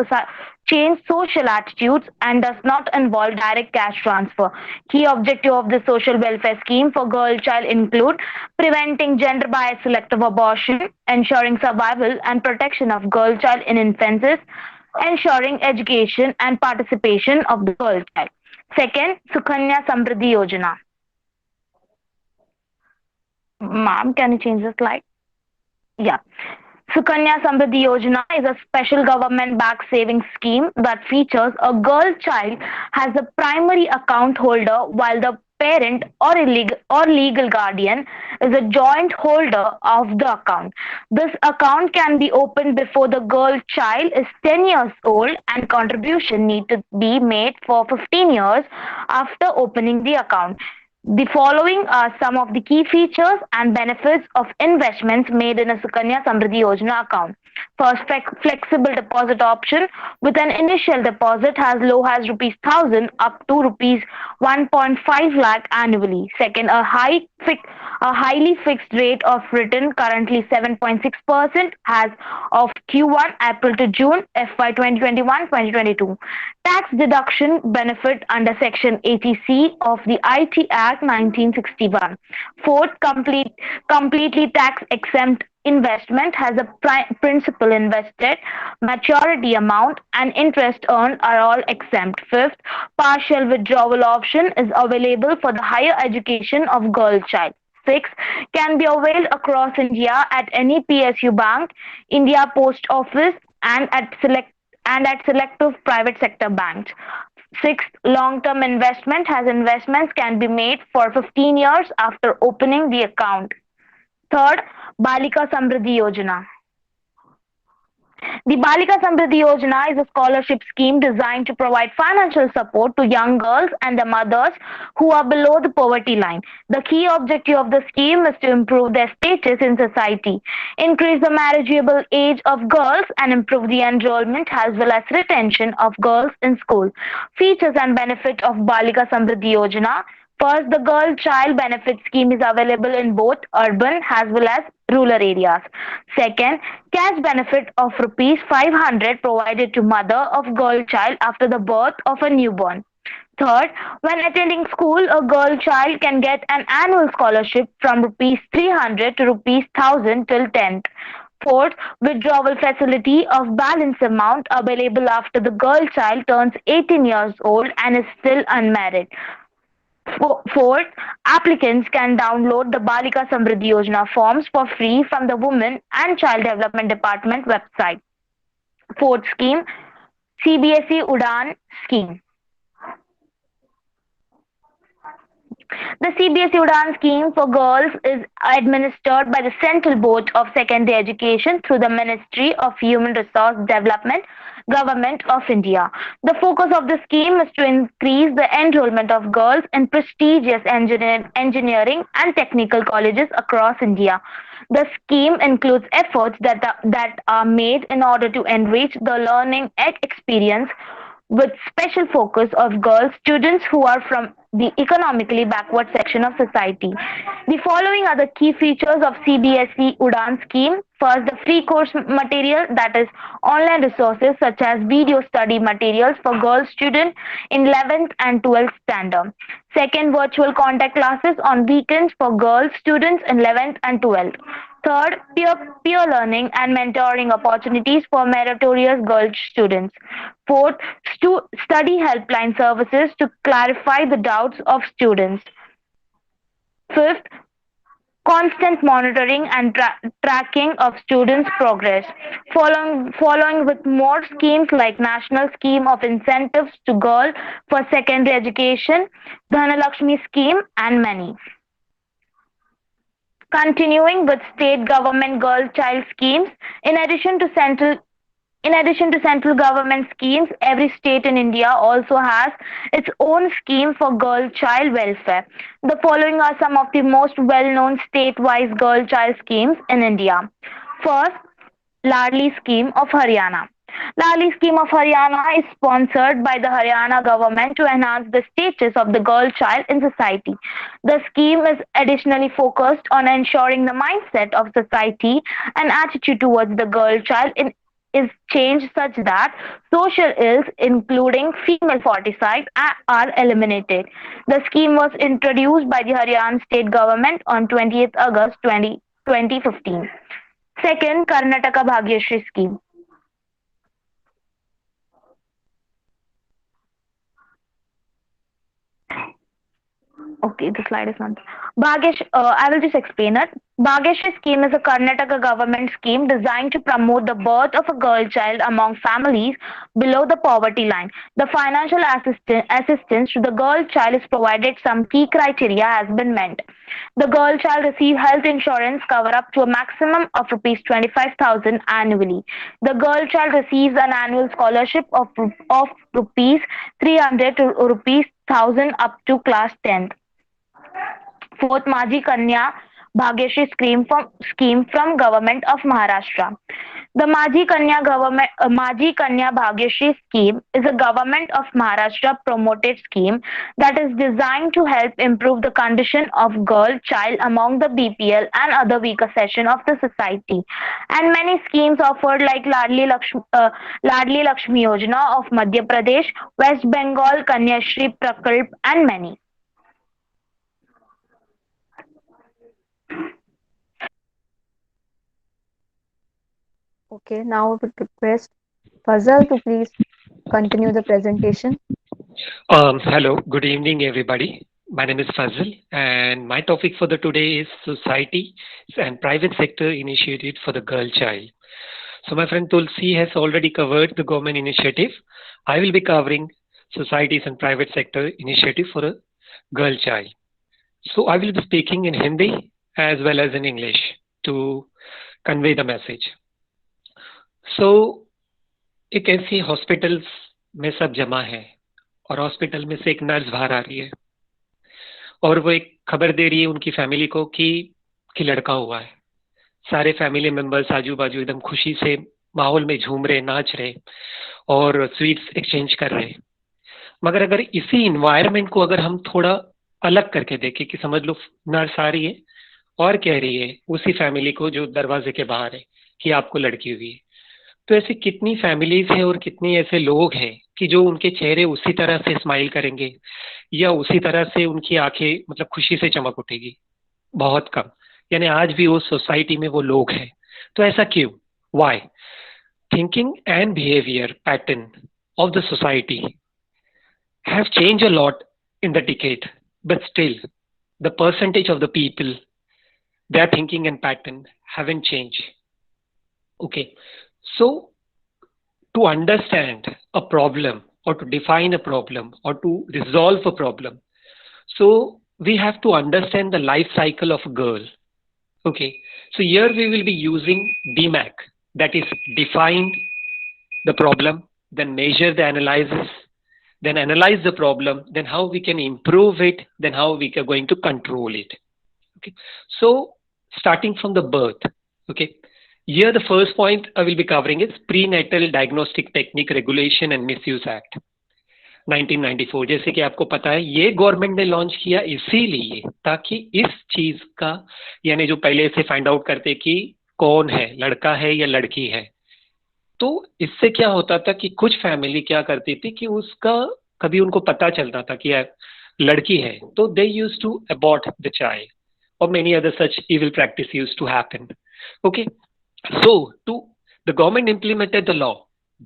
[SPEAKER 1] change social attitudes, and does not involve direct cash transfer. Key objective of the social welfare scheme for girl child include preventing gender bias selective abortion, ensuring survival and protection of girl child in infancy, ensuring education and participation of the girl child. Second, Sukanya Sambradhi Yojana. Ma'am, can you change the slide? Yeah. Sukanya Samriddhi Yojana is a special government-backed savings scheme that features a girl child as the primary account holder while the parent or legal guardian is a joint holder of the account. This account can be opened before the girl child is 10 years old and contribution need to be made for 15 years after opening the account. The following are some of the key features and benefits of investments made in a Sukanya Samriddhi Yojana account. First, flexible deposit option with an initial deposit as low as rupees 1000 up to rupees 1.5 lakh annually. Second, a highly fixed rate of return currently 7.6% as of Q1 April to June FY 2021-2022. Tax deduction benefit under Section 80C of the IT Act 1961. Fourth, completely tax exempt investment has a principal invested, maturity amount, and interest earned are all exempt. Fifth, partial withdrawal option is available for the higher education of girl child. Six, can be availed across India at any PSU bank, India Post Office, and at selective private sector banks. Sixth, long-term investment has investments can be made for 15 years after opening the account. Third, Balika Samriddhi Yojana. The Balika Sambradhi Yojana is a scholarship scheme designed to provide financial support to young girls and their mothers who are below the poverty line. The key objective of the scheme is to improve their status in society, increase the marriageable age of girls, and improve the enrollment as well as retention of girls in school. Features and benefit of Balika Sambradhi Yojana. First, the girl child benefit scheme is available in both urban as well as rural areas. Second, cash benefit of rupees 500 provided to mother of girl child after the birth of a newborn. Third, when attending school, a girl child can get an annual scholarship from rupees 300 to rupees 1000 till 10th. Fourth, withdrawal facility of balance amount available after the girl child turns 18 years old and is still unmarried. Fourth, applicants can download the Balika Samriddhi Yojana forms for free from the Women and Child Development Department website. Fourth scheme, Cbsc Udan scheme. The CBSE Udan scheme for girls is administered by the Central Board of Secondary Education through the Ministry of Human Resource Development, Government of India. The focus of the scheme is to increase the enrollment of girls in prestigious engineering and technical colleges across India. The scheme includes efforts that are made in order to enrich the learning experience with special focus of girls students who are from the economically backward section of society. The following are the key features of CBSE Udan scheme. First, the free course material, that is online resources such as video study materials for girl students in 11th and 12th standard. Second, virtual contact classes on weekends for girl students in 11th and 12th. Third, peer learning and mentoring opportunities for meritorious girl students. Fourth, study helpline services to clarify the doubts of students. Fifth, constant monitoring and tracking of students' progress. Following with more schemes like National Scheme of Incentives to Girl for Secondary Education, Dhanalakshmi Scheme, and many. Continuing with state government girl child schemes, in addition to central government schemes, every state in India also has its own scheme for girl child welfare. The following are some of the most well-known state-wise girl child schemes in India. First, Larli scheme of Haryana. Larli scheme of Haryana is sponsored by the Haryana government to enhance the status of the girl child in society. The scheme is additionally focused on ensuring the mindset of society and attitude towards the girl child is changed such that social ills, including female foeticide, are eliminated. The scheme was introduced by the Haryana state government on 20th August 2015. Second, Karnataka Bhagyashree scheme. Okay, the slide is not. I will just explain it. Bhagyashree scheme is a Karnataka government scheme designed to promote the birth of a girl child among families below the poverty line. The financial assistance to the girl child is provided. Some key criteria has been met. The girl child receives health insurance cover up to a maximum of rupees 25,000 annually. The girl child receives an annual scholarship of rupees 300 to rupees 1,000 up to class 10th. Fourth, Maji Kanya Bhagyashree scheme from Government of Maharashtra. The Maji Kanya Bhagyashree scheme is a Government of Maharashtra promoted scheme that is designed to help improve the condition of girl child among the BPL and other weaker section of the society. And many schemes offered like Larli Lakshmi Yojana of Madhya Pradesh, West Bengal, Kanyashri Prakalp, and many. Okay, now I would request Fazal to please continue the presentation.
[SPEAKER 6] Hello, good evening, everybody. My name is Fazil, and my topic for the today is society and private sector initiative for the girl child. So, my friend Tulsi has already covered the government initiative. I will be covering societies and private sector initiative for a girl child. So, I will be speaking in Hindi as well as in English to convey the message. So, एक ऐसी hospitals में सब जमा है और hospital में से एक नर्स बाहर आ रही है और वो एक खबर दे रही है उनकी फैमिली को कि लड़का हुआ है। सारे फैमिली मेंबर्स आजू बाजू एकदम खुशी से माहौल में झूम रहे, नाच रहे और स्वीट्स एक्सचेंज कर रहे। मगर अगर इसी इन्वायरमेंट को अगर हम थोड़ा अलग करके देखें कि समझ लो नर्स आ रही है और कह रही है उसी फैमिली को जो दरवाजे के बाहर है कि आपको लड़की हुई है, तो ऐसी कितनी फैमिलीज हैं और कितने ऐसे लोग हैं कि जो उनके चेहरे उसी तरह से स्माइल करेंगे या उसी तरह से उनकी आंखें मतलब खुशी से चमक उठेगी? बहुत कम। यानी आज भी उस सोसाइटी में वो लोग हैं। तो ऐसा क्यों? Why? Thinking and behaviour pattern of the society have changed a lot in the decade, but still the percentage of the people, their thinking and pattern haven't changed. Okay, so to understand a problem or to define a problem or to resolve a problem, so we have to understand the life cycle of a girl. Okay, so here we will be using DMAC, that is define the problem, then measure the analysis, then analyze the problem, then how we can improve it, then how we are going to control it. Okay, so starting from the birth. Okay, here the first point I will be covering is Prenatal Diagnostic Technique Regulation and Misuse Act 1994। जैसे कि आपको पता है ये government ने launch किया इसीलिए ताकि इस चीज का यानी जो पहले से फाइंड आउट करते कि कौन है, लड़का है या लड़की है, तो इससे क्या होता था कि कुछ फैमिली क्या करती थी कि उसका कभी उनको पता चलता था कि यार लड़की है तो they use to abort the child और many other such evil practice use to happen. Okay, so to the government implemented the law,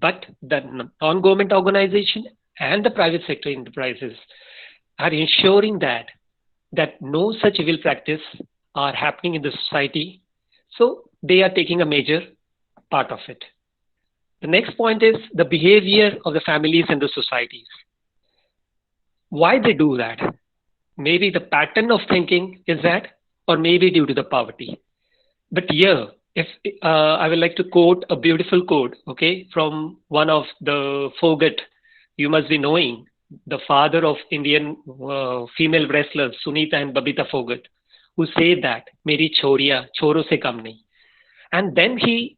[SPEAKER 6] but the non-government organization and the private sector enterprises are ensuring that no such evil practice are happening in the society, so they are taking a major part of it. The next point is the behavior of the families and the societies. Why they do that? Maybe the pattern of thinking is that, or maybe due to the poverty. But here, if I would like to quote a beautiful quote, okay, from one of the Fogart, you must be knowing, the father of Indian female wrestlers, Sunita and Babita Fogart, who say that, "Meri choriya, choro se kam nahi." And then he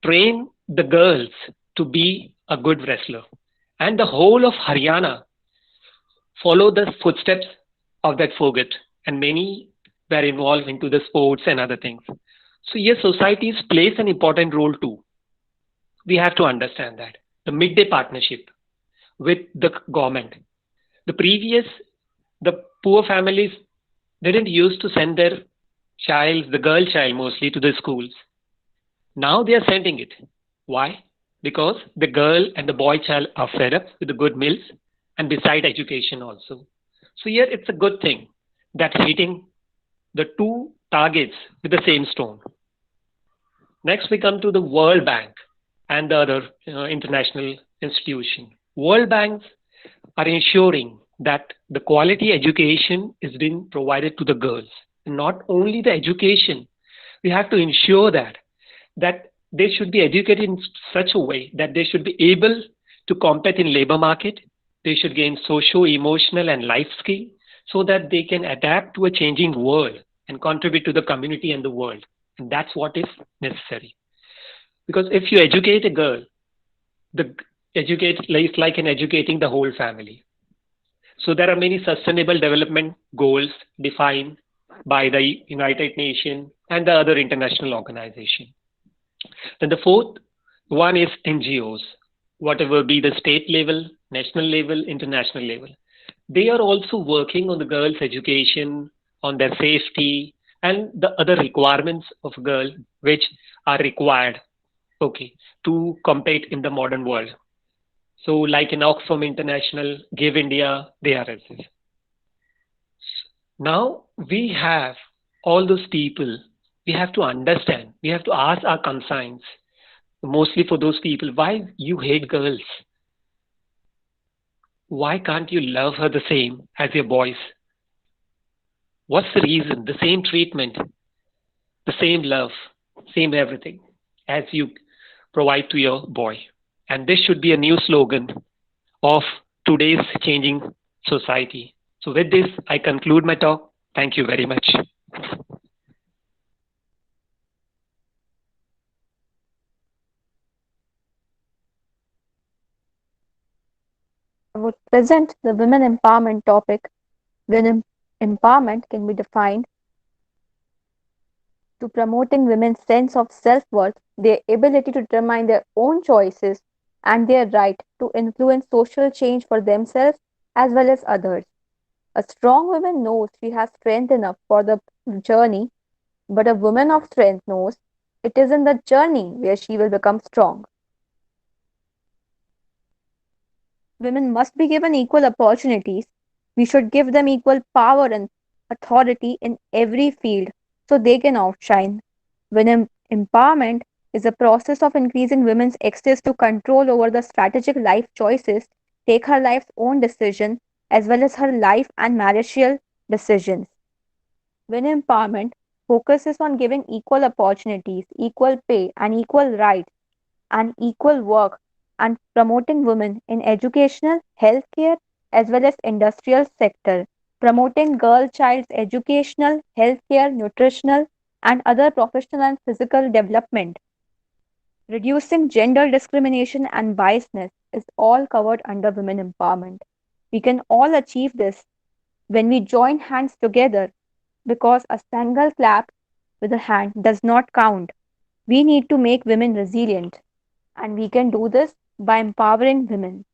[SPEAKER 6] trained the girls to be a good wrestler. And the whole of Haryana follow the footsteps of that Fogart, and many were involved into the sports and other things. So yes, societies plays an important role too. we have to understand that the midday partnership with the government. The previous, the poor families didn't used to send their child, the girl child mostly, to the schools. Now they are sending it. Why? Because the girl and the boy child are fed up with the good meals and beside education also. So here it's a good thing that hitting the two targets with the same stone. Next, we come to the World Bank and the other international institution. World Banks are ensuring that the quality education is being provided to the girls. And not only the education, we have to ensure that they should be educated in such a way that they should be able to compete in labor market. They should gain socio emotional and life skill so that they can adapt to a changing world and contribute to the community and the world. And that's what is necessary. Because if you educate a girl, the educate is like in educating the whole family. So there are many sustainable development goals defined by the United Nations and the other international organization. Then the fourth one is NGOs, whatever be the state level, national level, international level. They are also working on the girls' education, on their safety, and the other requirements of girl which are required, okay, to compete in the modern world. So like in Oxfam International, Give India, they are as this. Now we have all those people. We have to understand. We have to ask our concerns, mostly for those people. Why you hate girls? Why can't you love her the same as your boys? What's the reason? The same treatment, the same love, same everything as you provide to your boy. And this should be a new slogan of today's changing society. So, with this, I conclude my talk. Thank you very much.
[SPEAKER 1] I would present the women empowerment topic. Women empowerment can be defined to promoting women's sense of self worth, their ability to determine their own choices, and their right to influence social change for themselves as well as others. A strong woman knows she has strength enough for the journey, but a woman of strength knows it is in the journey where she will become strong. Women must be given equal opportunities. We should give them equal power and authority in every field so they can outshine. Women empowerment is a process of increasing women's access to control over the strategic life choices, take her life's own decision, as well as her life and marital decisions. Women empowerment focuses on giving equal opportunities, equal pay, and equal rights and equal work and promoting women in educational, healthcare, as well as industrial sector, promoting girl child's educational, healthcare, nutritional, and other professional and physical development. Reducing gender discrimination and biasness is all covered under women empowerment. We can all achieve this when we join hands together because a single clap with a hand does not count. We need to make women resilient, and we can do this by empowering women.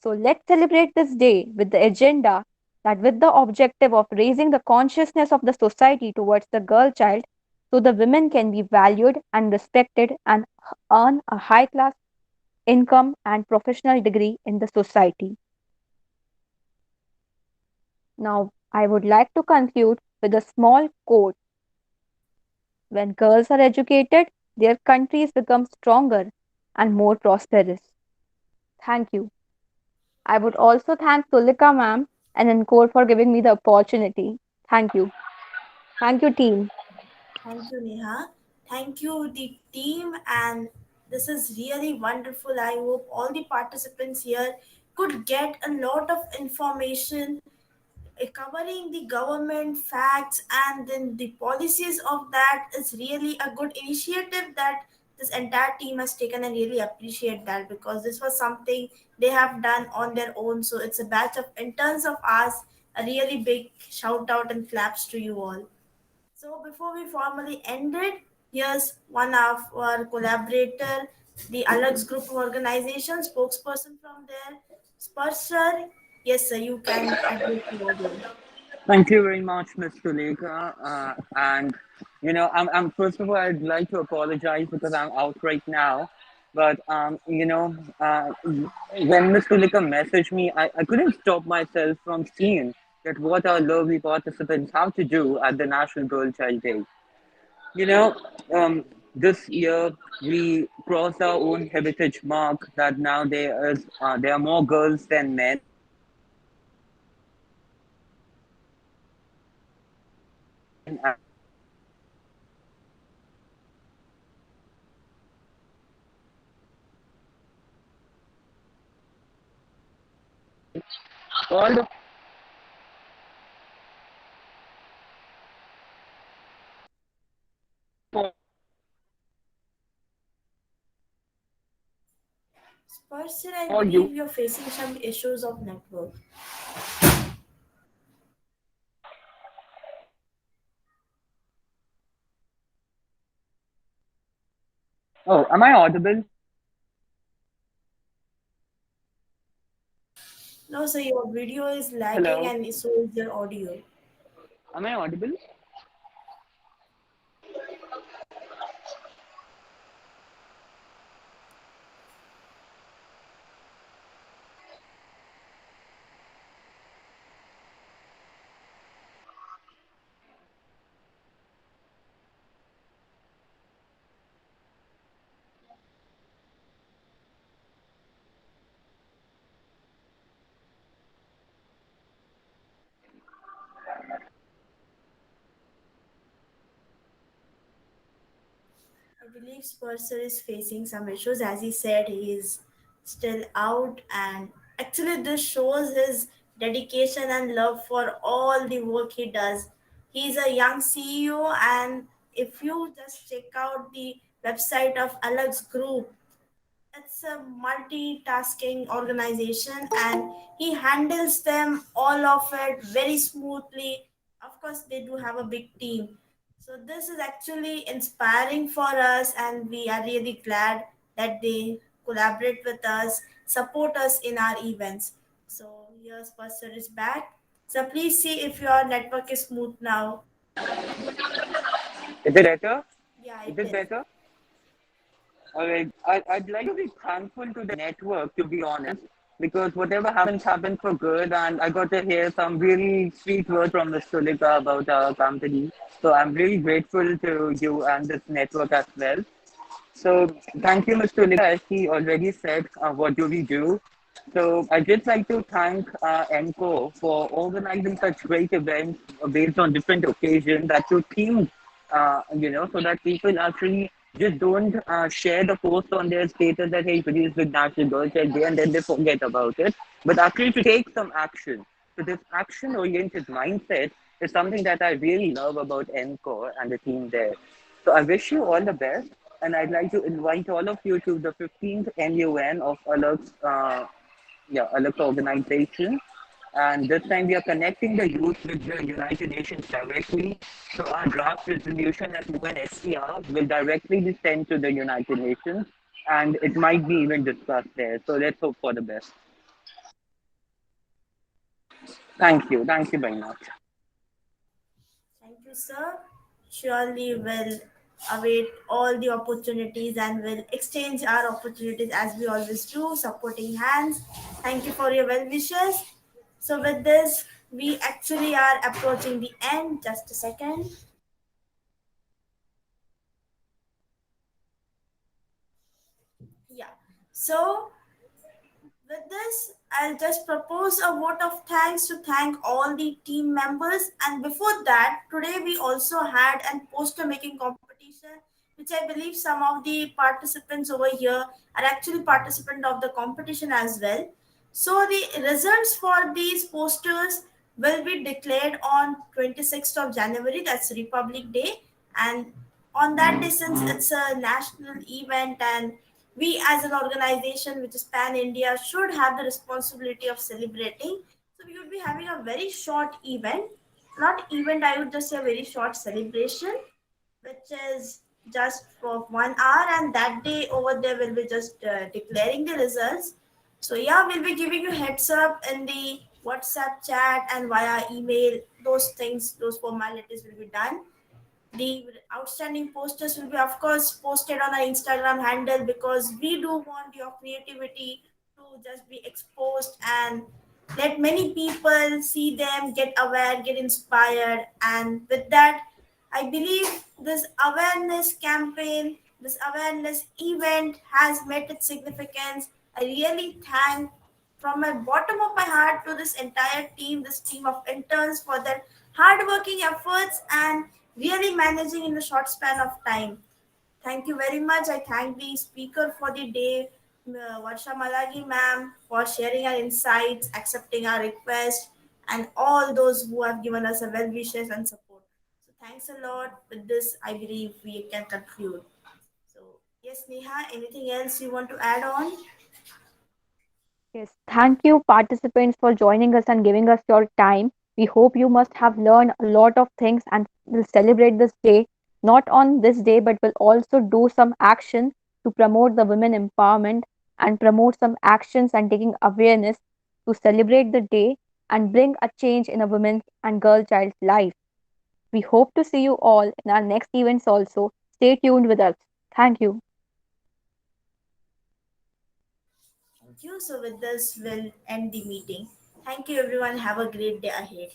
[SPEAKER 1] So let's celebrate this day with the agenda that with the objective of raising the consciousness of the society towards the girl child so the women can be valued and respected and earn a high class income and professional degree in the society. Now, I would like to conclude with a small quote. When girls are educated, their countries become stronger and more prosperous. Thank you. I would also thank Tulika ma'am and Encore for giving me the opportunity. Thank you. Thank you, team.
[SPEAKER 3] Thank you, Neha. Thank you, the team. And this is really wonderful. I hope all the participants here could get a lot of information covering the government facts and then the policies of that is really a good initiative that this entire team has taken. I really appreciate that because this was something they have done on their own. So it's a batch of interns of ours. A really big shout out and claps to you all. So before we formally end it, here's one of our collaborator the ALAGS Group organization spokesperson from there. Spurs, sir, yes, sir, you can address the audience.
[SPEAKER 7] Thank you very much, Ms. Tuleka. And I'm first of all, I'd like to apologize because I'm out right now. But when Ms. Tuleka messaged me, I couldn't stop myself from seeing that what our lovely participants have to do at the National Girl Child Day. You know, this year we crossed our own heritage mark that now there are more girls than men at the National Girl Child Day. All the
[SPEAKER 3] Spurs, sir, I
[SPEAKER 7] for you.
[SPEAKER 3] believe you're facing some issues of network.
[SPEAKER 7] Oh, am I audible?
[SPEAKER 3] No, sir, your video is lagging
[SPEAKER 7] Hello,
[SPEAKER 3] and so is your audio.
[SPEAKER 7] am I audible?
[SPEAKER 3] I believe Spurser is facing some issues. As he said, he is still out, and actually, this shows his dedication and love for all the work he does. He's a young CEO, and if you just check out the website of Alex Group, it's a multitasking organization and he handles them all of it very smoothly. Of course, they do have a big team. So this is actually inspiring for us and we are really glad that they collaborate with us, support us in our events. So here's Pastor is back. So please see if your network is smooth now.
[SPEAKER 7] Is it better?
[SPEAKER 3] Yeah,
[SPEAKER 7] Is
[SPEAKER 3] it
[SPEAKER 7] it
[SPEAKER 3] is.
[SPEAKER 7] better? All right. I'd like to be thankful to the network, to be honest, because whatever happens for good. And I got to hear some really sweet words from Ms. Sulika about our company. So I'm really grateful to you and this network as well. So thank you, Mr. Lika. As he already said, what do we do? So I'd just like to thank Encore for organizing such great events based on different occasions that you themed, so that people actually just don't share the post on their status that, hey, produced with National Girl Child Day, and then they forget about it, but actually to take some action. So this action-oriented mindset is something that I really love about Encore and the team there. So I wish you all the best, and I'd like to invite all of you to the 15th NUN of ALAGS organization. And this time we are connecting the youth with the United Nations directly. So our draft resolution at UNSCR will directly be sent to the United Nations, and it might be even discussed there. So let's hope for the best. Thank you. Thank you very much.
[SPEAKER 3] Thank you, sir. Surely we'll await all the opportunities and will exchange our opportunities as we always do, supporting hands. Thank you for your well wishes. So, with this, we actually are approaching the end. Just a second. Yeah. So, with this, I'll just propose a vote of thanks to thank all the team members. And before that, today we also had an poster making competition, which I believe some of the participants over here are actually participant of the competition as well. So the results for these posters will be declared on 26th of January, that's Republic Day. And on that day, since it's a national event and we as an organization which is pan India should have the responsibility of celebrating. So we would be having a very short event, not event, I would just say a very short celebration, which is just for 1 hour, and that day over there we'll be just declaring the results. So yeah, we'll be giving you heads up in the WhatsApp chat and via email. Those things, those formalities will be done. The outstanding posters will be, of course, posted on our Instagram handle, because we do want your creativity to just be exposed and let many people see them, get aware, get inspired. And with that, I believe this awareness campaign, this awareness event has met its significance. I really thank from my bottom of my heart to this entire team, this team of interns, for their hardworking efforts and really managing in a short span of time. Thank you very much. I thank the speaker for the day, Varsha Malagi ma'am, for sharing our insights, accepting our request, and all those who have given us a well wishes and support. So thanks a lot. With this, I believe we can conclude. So yes, Neha, anything else you want to add on?
[SPEAKER 1] Yes, thank you, participants, for joining us and giving us your time. We hope you must have learned a lot of things and will celebrate this day, not on this day, but will also do some action to promote the women empowerment and promote some actions and taking awareness to celebrate the day and bring a change in a woman's and girl child's life. We hope to see you all in our next events also. Stay tuned with us. Thank you.
[SPEAKER 3] Thank you. So with this, we'll end the meeting. Thank you, everyone. Have a great day ahead.